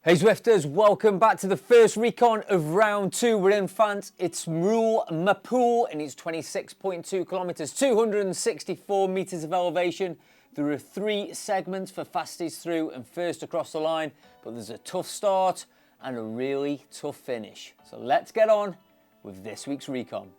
Hey Zwifters, welcome back to the first recon of round two. We're in France, it's Roule Poule and it's 26.2 kilometers, 264 meters of elevation. There are 3 segments for fasties through and first across the line, but there's a tough start and a really tough finish. So let's get on with this week's recon.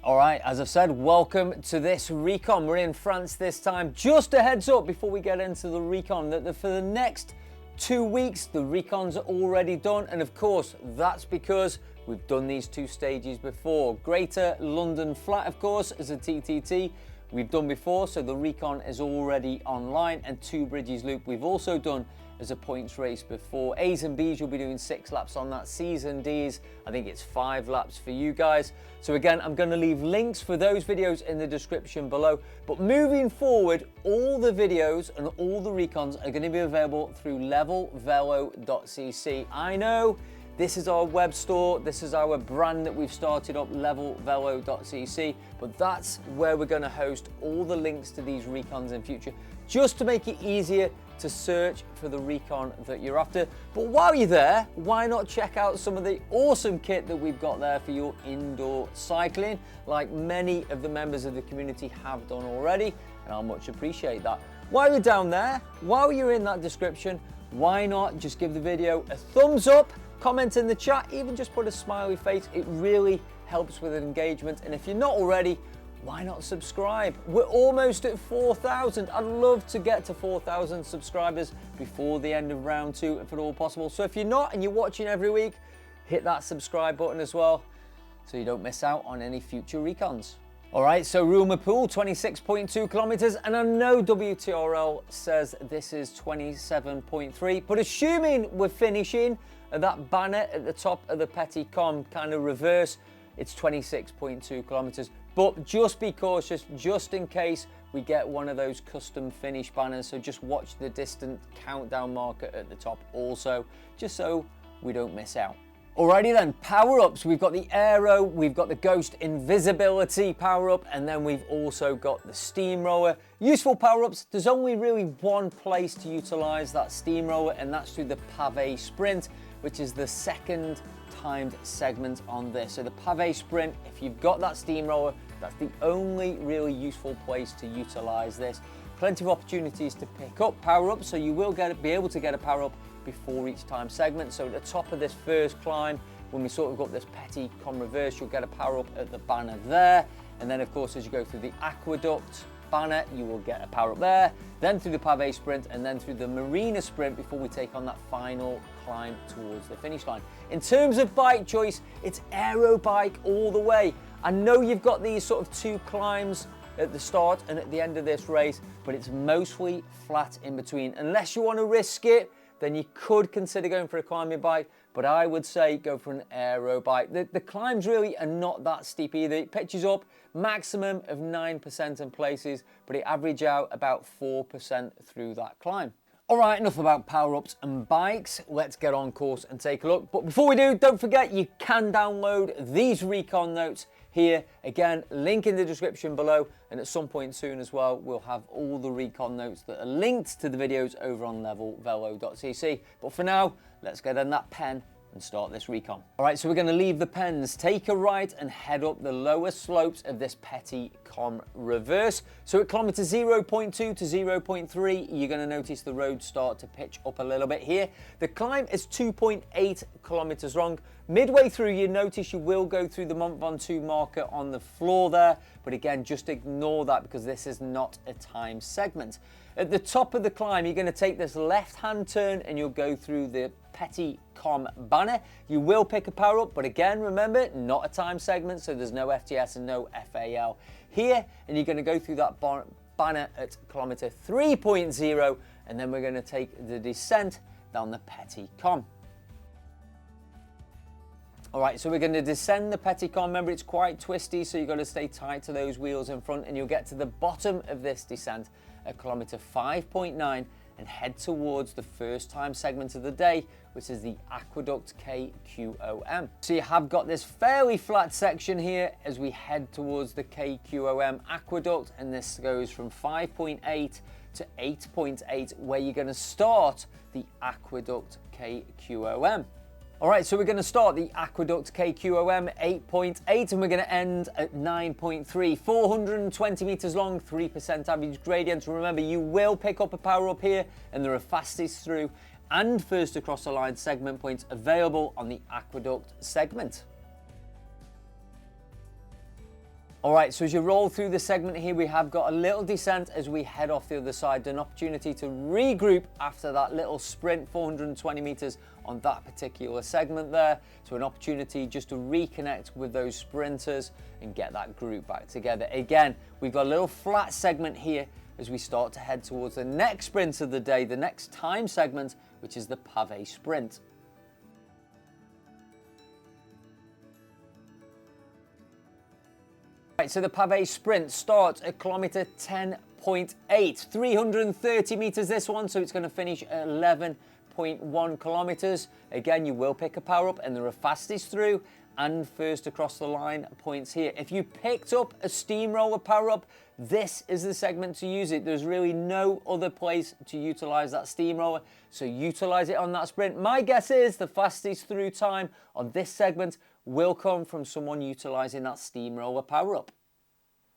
All right, as I've said, welcome to this recon. We're in France this time. Just a heads up before we get into the recon that for the next 2 weeks, the recons are already done. And of course, that's because we've done these 2 stages before. Greater London Flat, of course, is a TTT we've done before. So the recon is already online, and 2 Bridges Loop we've also done as a points race before. A's and B's, you'll be doing 6 laps on that. C's and D's, I think it's 5 laps for you guys. So again, I'm going to leave links for those videos in the description below. But moving forward, all the videos and all the recons are going to be available through levelvelo.cc. I know this is our web store, this is our brand that we've started up, levelvelo.cc, but that's where we're going to host all the links to these recons in future, just to make it easier to search for the recon that you're after. But while you're there, why not check out some of the awesome kit that we've got there for your indoor cycling, like many of the members of the community have done already, and I'll much appreciate that. While you're down there, while you're in that description, why not just give the video a thumbs up, comment in the chat, even just put a smiley face. It really helps with engagement. And if you're not already, why not subscribe? We're almost at 4,000. I'd love to get to 4,000 subscribers before the end of round 2, if at all possible. So if you're not and you're watching every week, hit that subscribe button as well, so you don't miss out on any future recons. All right, so Roule Poule, 26.2 kilometers, and I know WTRL says this is 27.3, but assuming we're finishing at that banner at the top of the Petit Com kind of reverse, it's 26.2 kilometers. But just be cautious, just in case we get one of those custom finish banners. So just watch the distant countdown marker at the top also, just so we don't miss out. Alrighty then, power-ups. We've got the aero, we've got the ghost invisibility power-up, and then we've also got the steamroller. Useful power-ups, there's only really one place to utilize that steamroller, and that's through the pavé sprint, which is the second timed segment on this. So the pavé sprint, if you've got that steamroller, that's the only really useful place to utilize this. Plenty of opportunities to pick up power-ups, so you will be able to get a power-up before each time segment. So at the top of this first climb, when we sort of got this Petit Com reverse, you'll get a power-up at the banner there. And then of course, as you go through the aqueduct banner, you will get a power-up there, then through the pavé sprint, and then through the marina sprint before we take on that final climb towards the finish line. In terms of bike choice, it's aero bike all the way. I know you've got these sort of 2 climbs at the start and at the end of this race, but it's mostly flat in between. Unless you want to risk it, then you could consider going for a climbing bike, but I would say go for an aero bike. The climbs really are not that steep either. It pitches up maximum of 9% in places, but it averages out about 4% through that climb. All right, enough about power-ups and bikes. Let's get on course and take a look. But before we do, don't forget you can download these recon notes here. Again, link in the description below, and at some point soon as well, we'll have all the recon notes that are linked to the videos over on levelvelo.cc. But for now, let's get in that pen and start this recon. All right, so we're going to leave the pens, take a right and head up the lower slopes of this Petit Com reverse. So at kilometer 0.2 to 0.3, you're going to notice the road start to pitch up a little bit here. The climb is 2.8 kilometers long. Midway through, you notice you will go through the Mont Ventoux marker on the floor there, but again, just ignore that because this is not a time segment. At the top of the climb, you're going to take this left-hand turn and you'll go through the Petit Com banner. You will pick a power up, but again, remember, not a time segment, so there's no FTS and no FAL here, and you're going to go through that banner at kilometer 3.0, and then we're going to take the descent down the Petit Com. All right, so we're going to descend the Petit Com. Remember, it's quite twisty, so you've got to stay tight to those wheels in front, and you'll get to the bottom of this descent at kilometer 5.9 and head towards the first time segment of the day, which is the Aqueduct KQOM. So you have got this fairly flat section here as we head towards the KQOM Aqueduct, and this goes from 5.8 to 8.8, where you're going to start the Aqueduct KQOM. All right, so we're going to start the Aqueduct KQOM 8.8 and we're going to end at 9.3, 420 meters long, 3% average gradient. Remember, you will pick up a power up here, and there are fastest through and first across the line segment points available on the Aqueduct segment. All right, so as you roll through the segment here, we have got a little descent as we head off the other side, an opportunity to regroup after that little sprint, 420 meters on that particular segment there. So an opportunity just to reconnect with those sprinters and get that group back together. Again, we've got a little flat segment here as we start to head towards the next sprint of the day, the next time segment, which is the pavé sprint. Right, so the pavé sprint starts at kilometer 10.8, 330 meters this one, so it's going to finish at 11.1 kilometers. Again, you will pick a power up, and there are fastest through and first across the line points here. If you picked up a steamroller power up, this is the segment to use it. There's really no other place to utilize that steamroller, so utilize it on that sprint. My guess is the fastest through time on this segment will come from someone utilizing that steamroller power up.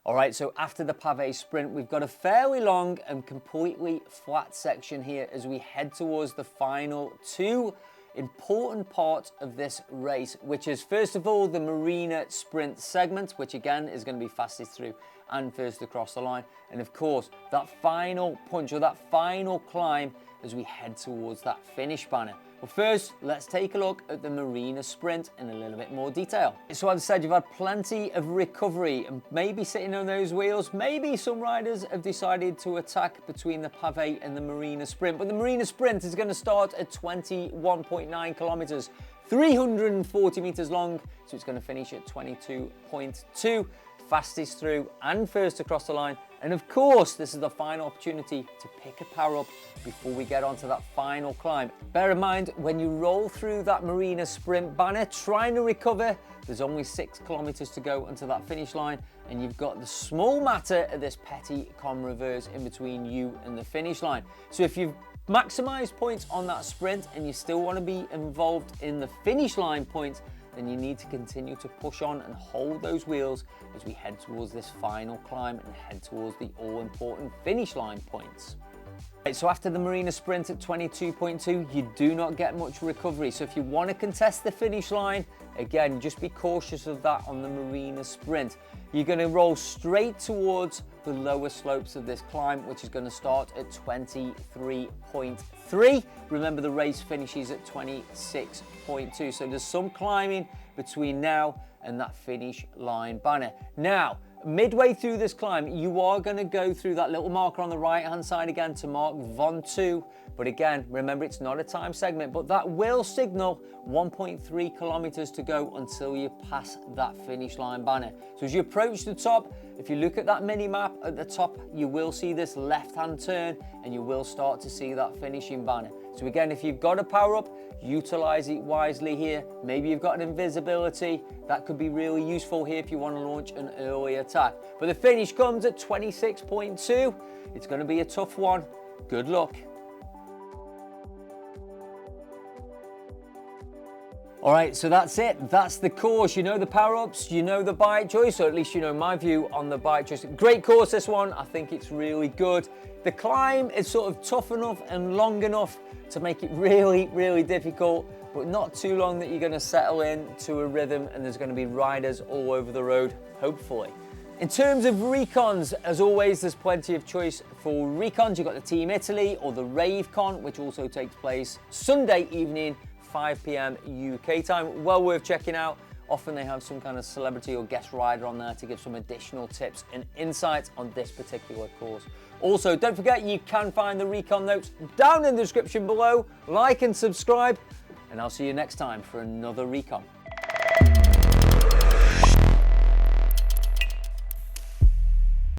All right, so after the pavé sprint, we've got a fairly long and completely flat section here as we head towards the final two important parts of this race, which is first of all the Marina sprint segment, which again is going to be fastest through and first across the line, and of course that final punch or that final climb as we head towards that finish banner. But first, let's take a look at the Marina sprint in a little bit more detail. So as I said, you've had plenty of recovery and maybe sitting on those wheels. Maybe some riders have decided to attack between the pavé and the Marina sprint. But the Marina sprint is going to start at 21.9 kilometers, 340 meters long. So it's going to finish at 22.2, fastest through and first across the line. And of course, this is the final opportunity to pick a power up before we get onto that final climb. Bear in mind, when you roll through that Marina sprint banner, trying to recover, there's only 6 kilometers to go until that finish line, and you've got the small matter of this petit com reverse in between you and the finish line. So if you've maximized points on that sprint and you still want to be involved in the finish line points, then you need to continue to push on and hold those wheels as we head towards this final climb and head towards the all-important finish line points. Right, so after the Marina sprint at 22.2, you do not get much recovery. So if you want to contest the finish line, again, just be cautious of that on the Marina sprint. You're going to roll straight towards the lower slopes of this climb, which is going to start at 23.3. Remember, the race finishes at 26.2. So there's some climbing between now and that finish line banner. Now, midway through this climb, you are going to go through that little marker on the right hand side again to mark Von 2. But again, remember, it's not a time segment, but that will signal 1.3 kilometers to go until you pass that finish line banner. So as you approach the top, if you look at that mini map at the top, you will see this left hand turn and you will start to see that finishing banner. So again, if you've got a power up, utilize it wisely here. Maybe you've got an invisibility. That could be really useful here if you want to launch an early attack. But the finish comes at 26.2. It's going to be a tough one. Good luck. All right, so that's it. That's the course. You know the power-ups, you know the bike choice, or at least you know my view on the bike choice. Great course, this one. I think it's really good. The climb is sort of tough enough and long enough to make it really, really difficult, but not too long that you're going to settle in to a rhythm and there's going to be riders all over the road, hopefully. In terms of recons, as always, there's plenty of choice for recons. You've got the Team Italy or the RaveCon, which also takes place Sunday evening, 5 p.m. UK time. Well worth checking out. Often they have some kind of celebrity or guest rider on there to give some additional tips and insights on this particular course. Also, don't forget you can find the recon notes down in the description below. Like and subscribe, and I'll see you next time for another recon.